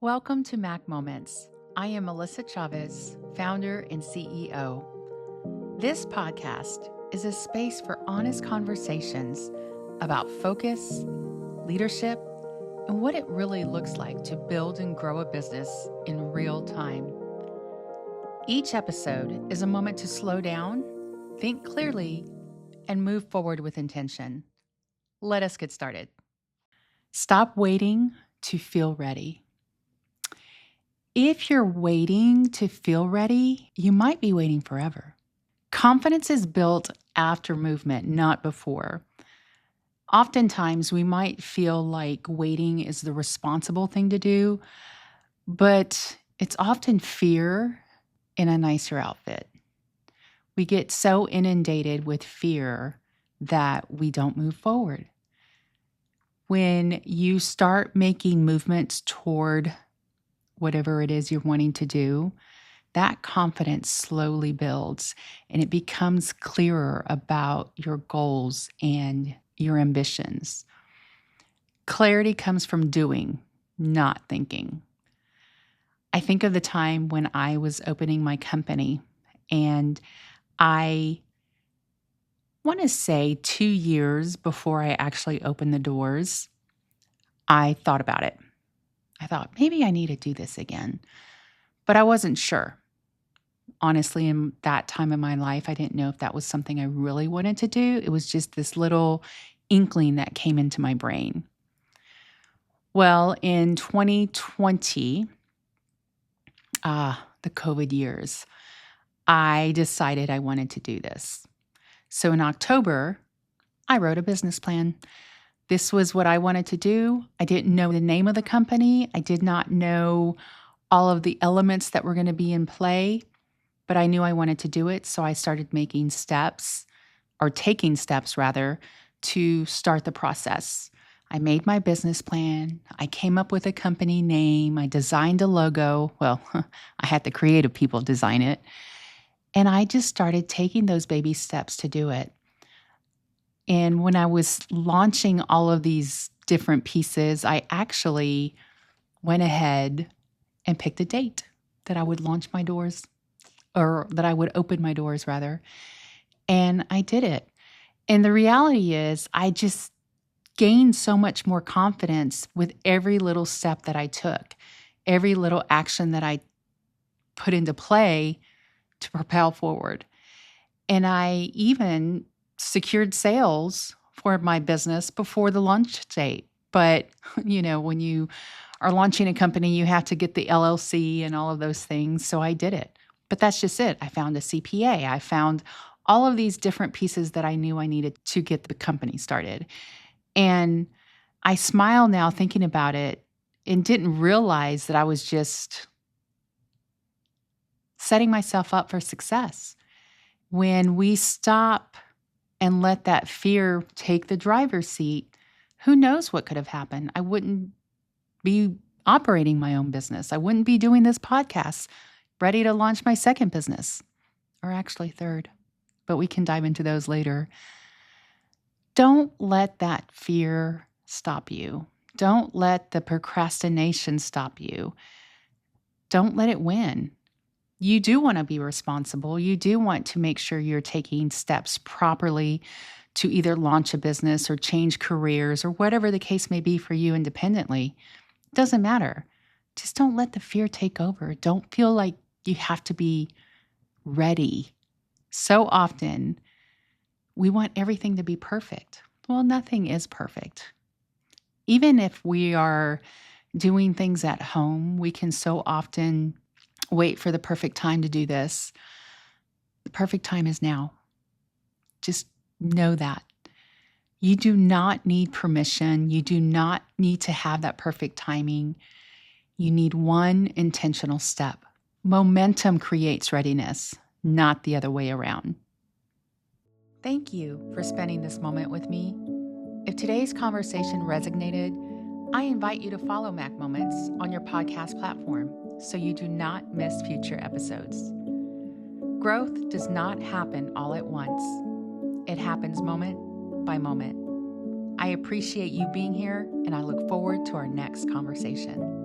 Welcome to Mac Moments. I am Melissa Chavez, founder and CEO. This podcast is a space for honest conversations about focus, leadership, and what it really looks like to build and grow a business in real time. Each episode is a moment to slow down, think clearly, and move forward with intention. Let us get started. Stop waiting to feel ready. If you're waiting to feel ready, you might be waiting forever. Confidence is built after movement, not before. Oftentimes, we might feel like waiting is the responsible thing to do, but it's often fear in a nicer outfit. We get so inundated with fear that we don't move forward. When you start making movements toward whatever it is you're wanting to do, that confidence slowly builds and it becomes clearer about your goals and your ambitions. Clarity comes from doing, not thinking. I think of the time when I was opening my company, and I want to say 2 years before I actually opened the doors, I thought about it. I thought, maybe I need to do this again. But I wasn't sure. Honestly, in that time in my life, I didn't know if that was something I really wanted to do. It was just this little inkling that came into my brain. Well, in 2020, the COVID years, I decided I wanted to do this. So in October, I wrote a business plan. This was what I wanted to do. I didn't know the name of the company. I did not know all of the elements that were going to be in play, but I knew I wanted to do it. So I started taking steps rather, to start the process. I made my business plan. I came up with a company name. I designed a logo. Well, I had the creative people design it. And I just started taking those baby steps to do it. And when I was launching all of these different pieces, I actually went ahead and picked a date that I would launch my doors, or that I would open my doors rather. And I did it. And the reality is I just gained so much more confidence with every little step that I took, every little action that I put into play to propel forward. And I even secured sales for my business before the launch date. But, when you are launching a company, you have to get the LLC and all of those things. So I did it. But that's just it. I found a CPA. I found all of these different pieces that I knew I needed to get the company started. And I smile now thinking about it and didn't realize that I was just setting myself up for success. When we stop and let that fear take the driver's seat, who knows what could have happened? I wouldn't be operating my own business. I wouldn't be doing this podcast, ready to launch my second business, or actually third, but we can dive into those later. Don't let that fear stop you. Don't let the procrastination stop you. Don't let it win. You do want to be responsible. You do want to make sure you're taking steps properly to either launch a business or change careers or whatever the case may be for you independently. It doesn't matter. Just don't let the fear take over. Don't feel like you have to be ready. So often, we want everything to be perfect. Well, nothing is perfect. Even if we are doing things at home, we can so often wait for the perfect time to do this. The perfect time is now. Just know that. You do not need permission. You do not need to have that perfect timing. You need one intentional step. Momentum creates readiness, not the other way around. Thank you for spending this moment with me. If today's conversation resonated, I invite you to follow Mac Moments on your podcast platform so you do not miss future episodes. Growth does not happen all at once. It happens moment by moment. I appreciate you being here, and I look forward to our next conversation.